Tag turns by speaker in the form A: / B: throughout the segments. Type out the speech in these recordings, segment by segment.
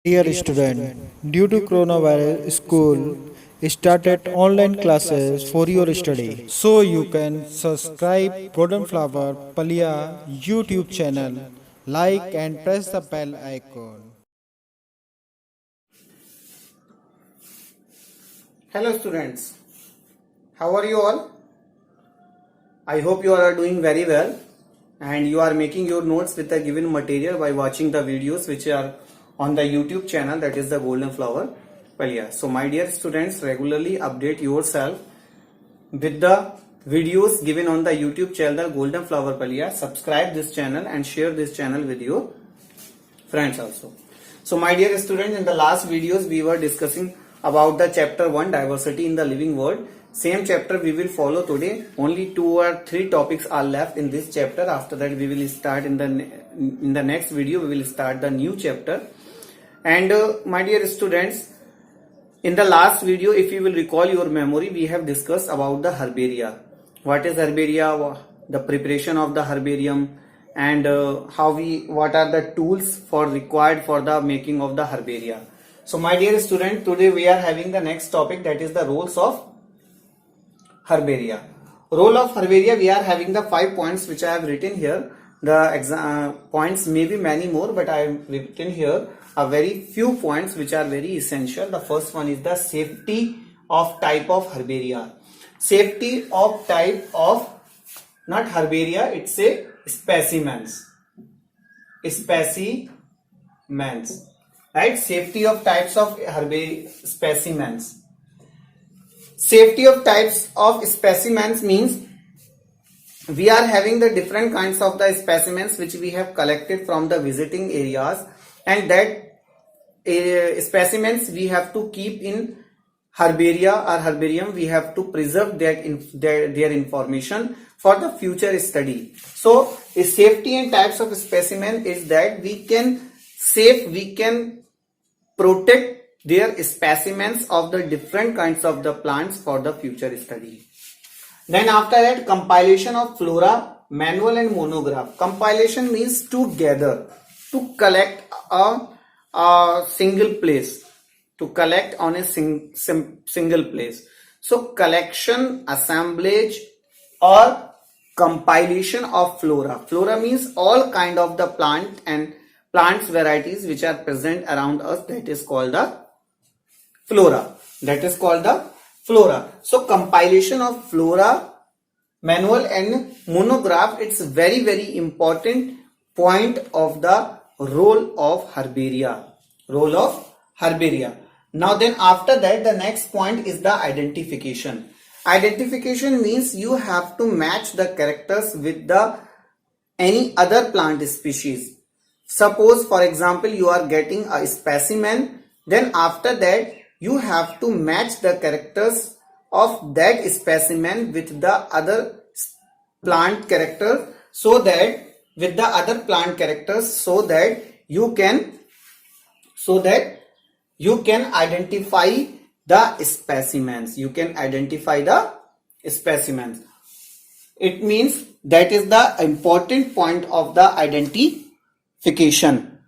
A: Dear student, due to coronavirus, school started online classes for your study. So you can subscribe Golden Flower Palia YouTube channel, like and press the bell icon.
B: Hello students, how are you all? I hope you all are doing very well and you are making your notes with the given material by watching the videos which are on the YouTube channel, that is the Golden Flower Palia. So my dear students, regularly update yourself with the videos given on the YouTube channel Golden Flower Palia. Subscribe this channel and share this channel with your friends also. So my dear students, in the last videos we were discussing about the chapter 1, diversity in the living world. Same chapter we will follow today. Only 2 or 3 topics are left in this chapter. After that we will start in the next video we will start the new chapter. And my dear students, in the last video, if you will recall your memory, we have discussed about the herbaria. What is herbaria? The preparation of the herbarium, and what are the tools required for the making of the herbaria. So my dear student, today we are having the next topic, that is the roles of herbaria. Role of herbaria, we are having the 5 points which I have written here. The points may be many more, but I have written here a very few points which are very essential. The first one is the safety of type of herbaria. Safety of type of, not herbaria, it's a specimens. Specimens. Right? Safety of types of herbaria specimens. Safety of types of specimens means we are having the different kinds of the specimens which we have collected from the visiting areas, and that specimens we have to keep in herbaria or herbarium. We have to preserve their information for the future study. So a safety and types of specimen is that we can protect their specimens of the different kinds of the plants for the future study. Then after that, compilation of flora, manual and monograph. Compilation means to gather, to collect a single place, to collect on a single place. So collection, assemblage or compilation of flora. Flora means all kind of the plant and plants varieties which are present around us, that is called the flora. That is called the flora. So compilation of flora, manual and monograph, it's very very important point of the role of herbaria. Role of herbaria. Now then after that, the next point is the identification. Identification means you have to match the characters with the any other plant species. Suppose for example you are getting a specimen, then after that you have to match the characters of that specimen with the other plant character, so that you can identify the specimens. It means that is the important point of the identification.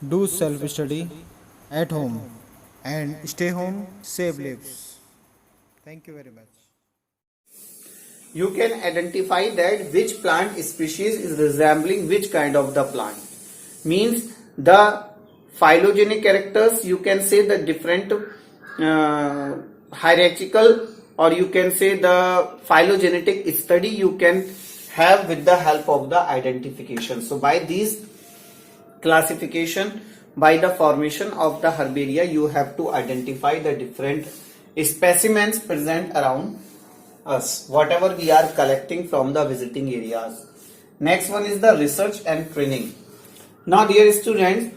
A: Do self study at home and stay home, save lives. Thank you very much.
B: You can identify that which plant species is resembling which kind of the plant. Means the phylogenetic characters, you can say the different hierarchical, or you can say the phylogenetic study you can have with the help of the identification. So by these classification, by the formation of the herbaria, you have to identify the different specimens present around us, whatever we are collecting from the visiting areas. Next one is the research and training. Now dear students,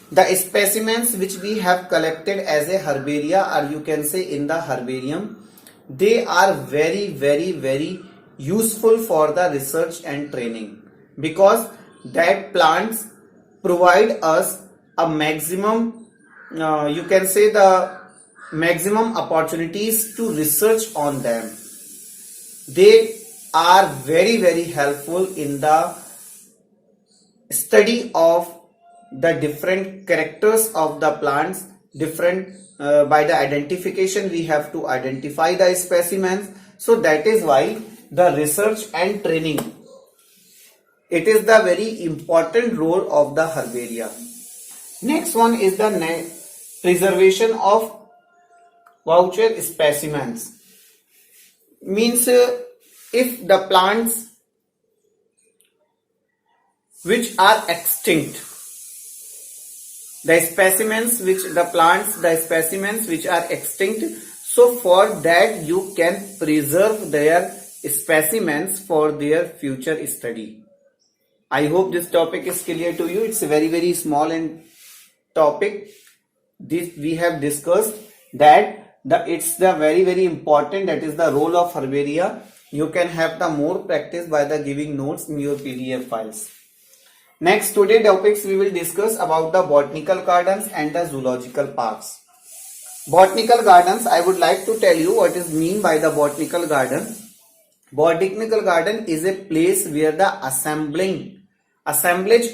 B: the specimens which we have collected as a herbaria, or you can say in the herbarium, they are very very very useful for the research and training, because that plants provide us a maximum, you can say the maximum opportunities to research on them. They are very very helpful in the study of the different characters of the plants, different by the identification we have to identify the specimens. So that is why the research and training, it is the very important role of the herbaria. Next one is the preservation of voucher specimens. Means if the plants which are extinct, the specimens which are extinct, so for that you can preserve their specimens for their future study. I hope this topic is clear to you. It's a very small and topic. This we have discussed that it's the very important, that is the role of herbaria. You can have the more practice by the giving notes in your PDF files. Next, today topics we will discuss about the botanical gardens and the zoological parks. Botanical gardens, I would like to tell you what is mean by the botanical garden. Botanical garden is a place where the assemblage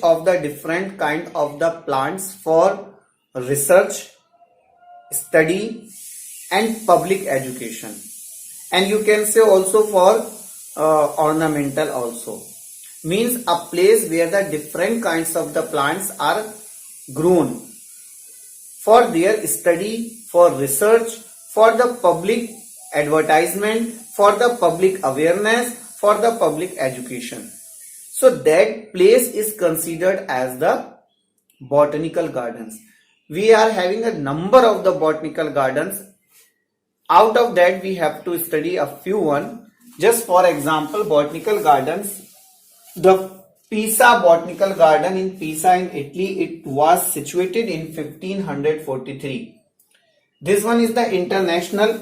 B: of the different kind of the plants for research, study and public education, and you can say also for ornamental also. Means a place where the different kinds of the plants are grown for their study, for research, for the public advertisement, for the public awareness, for the public education. So that place is considered as the botanical gardens. We are having a number of the botanical gardens. Out of that we have to study a few one. Just for example, botanical gardens. The Pisa Botanical Garden in Pisa in Italy, it was situated in 1543. This one is the International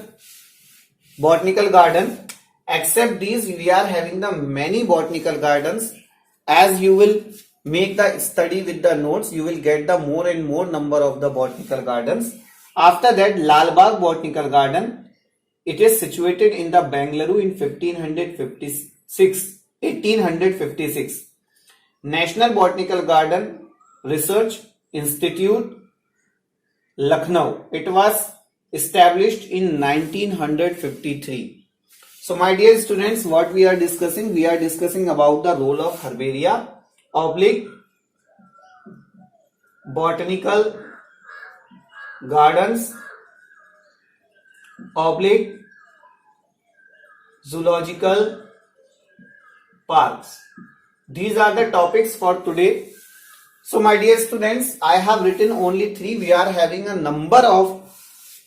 B: Botanical Garden. Except these, we are having the many botanical gardens. As you will make the study with the notes, you will get the more and more number of the botanical gardens. After that, Lalbagh Botanical Garden, it is situated in the Bengaluru in 1856. National Botanical Garden Research Institute, Lucknow, it was established in 1953. So my dear students, what we are discussing? We are discussing about the role of herbaria, botanical gardens, zoological parks. These are the topics for today. So my dear students, I have written only 3. We are having a number of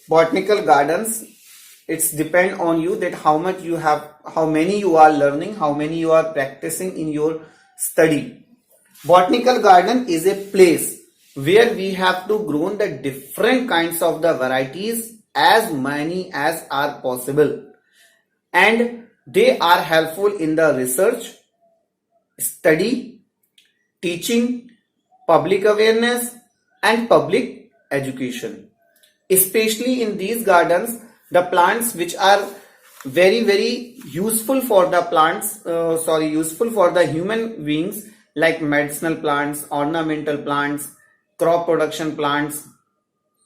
B: botanical gardens. It's depend on you that how much you have, how many you are learning, how many you are practicing in your study. Botanical garden is a place where we have to grow the different kinds of the varieties, as many as are possible, and they are helpful in the research, study, teaching, public awareness and public education. Especially in these gardens, the plants which are very useful for the useful for the human beings, like medicinal plants, ornamental plants, crop production plants.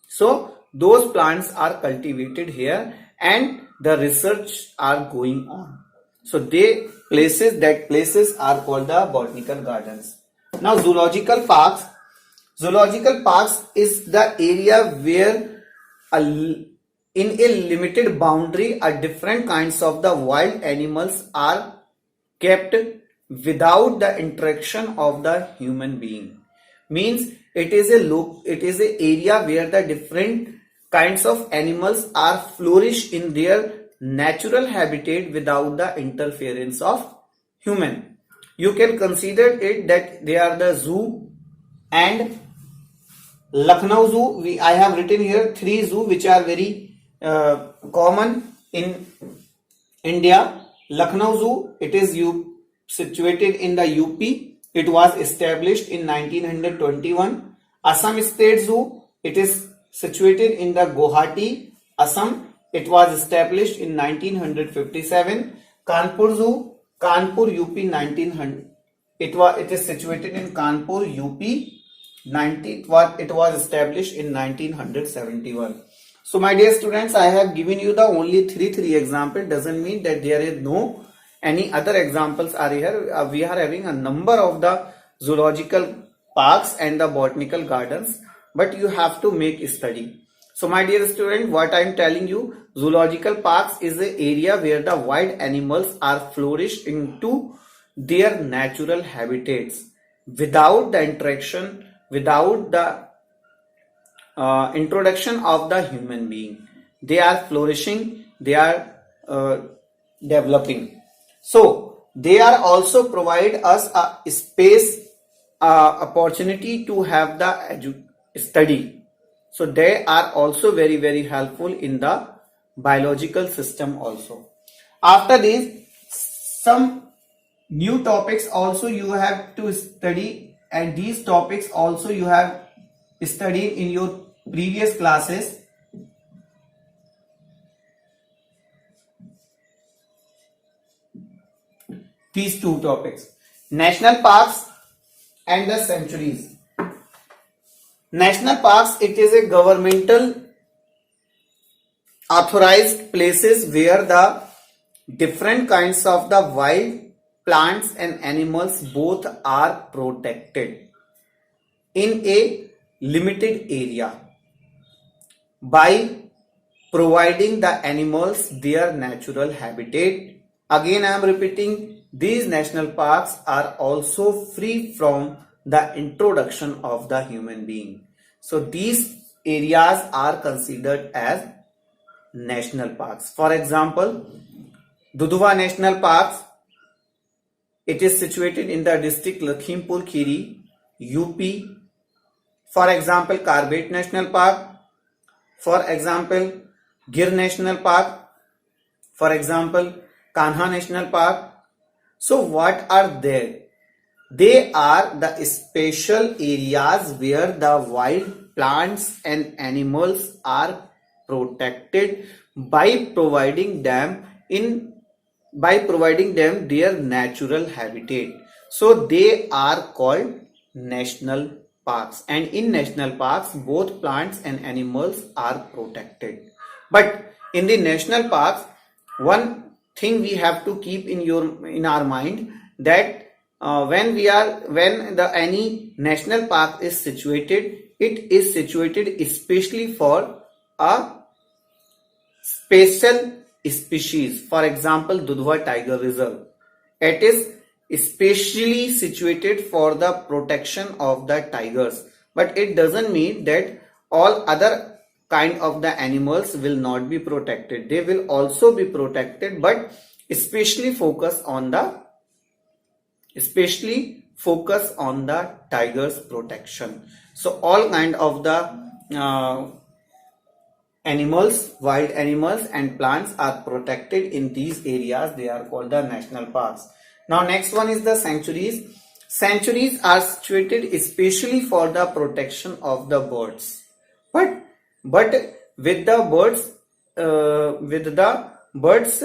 B: So those plants are cultivated here and the research are going on. So places are called the botanical gardens. Now zoological parks. Zoological parks is the area where in a limited boundary different kinds of the wild animals are kept without the interaction of the human being. Means it is a area where the different kinds of animals are flourish in their natural habitat without the interference of human. You can consider it that they are the zoo and Lucknow Zoo. I have written here 3 zoos which are very common in India. Lucknow Zoo, it is situated in the UP. It was established in 1921. Assam State Zoo, it is situated in the Guwahati, Assam. It was established in 1957. Kanpur Zoo, Kanpur UP 1900. It is situated in Kanpur UP. it was established in 1971. So my dear students, I have given you the only three example. Doesn't mean that there is no any other examples are here. We are having a number of the zoological parks and the botanical gardens, but you have to make a study. So my dear student, what I am telling you, zoological parks is the area where the wild animals are flourished into their natural habitats without the interaction, without the introduction of the human being. They are flourishing, they are developing. So they are also provide us a space, opportunity to have the study. So they are also very helpful in the biological system also. After this, some new topics also you have to study, and these topics also you have studied in your previous classes. These two topics, national parks and the sanctuaries. National parks, it is a governmental authorized places where the different kinds of the wild plants and animals both are protected in a limited area by providing the animals their natural habitat. Again, I am repeating, these national parks are also free from the introduction of the human being. So these areas are considered as national parks. For example, Dudhwa National Park, it is situated in the district Lakhimpur Kheri, UP. For example, Corbett National Park. For example, Gir National Park. For example, Kanha National Park. So what are they? They are the special areas where the wild plants and animals are protected by providing them their natural habitat. So they are called national parks, and in national parks both plants and animals are protected. But in the national parks, one thing we have to keep in our mind, that when any national park is situated, it is situated especially for a special species. For example, Dudhwa Tiger Reserve, it is especially situated for the protection of the tigers, but it doesn't mean that all other kind of the animals will not be protected. They will also be protected, but especially focus on the tigers protection. So all kind of the animals, wild animals and plants are protected in these areas. They are called the national parks. Now next one is the sanctuaries. Sanctuaries are situated especially for the protection of the birds. But with the birds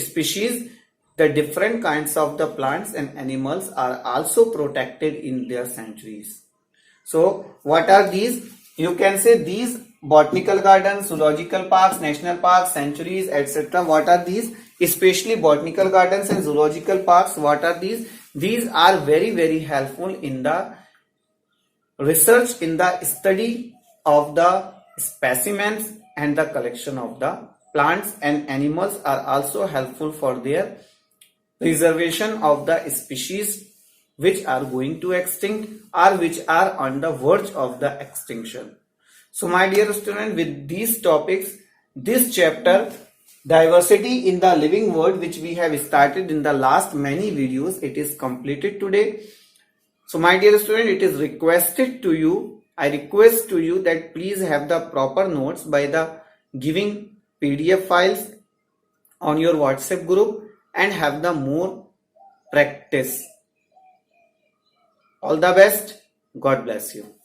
B: species, the different kinds of the plants and animals are also protected in their sanctuaries. So what are these? You can say these: botanical gardens, zoological parks, national parks, sanctuaries, etc. What are these? Especially botanical gardens and zoological parks. What are these? These are very helpful in the research, in the study of the specimens and the collection of the plants, and animals are also helpful for their preservation of the species which are going to extinct or which are on the verge of the extinction. So my dear student, with these topics, this chapter diversity in the living world, which we have started in the last many videos, it is completed today. So my dear student, it is requested to you, I request to you that please have the proper notes by the giving PDF files on your WhatsApp group and have the more practice. All the best. God bless you.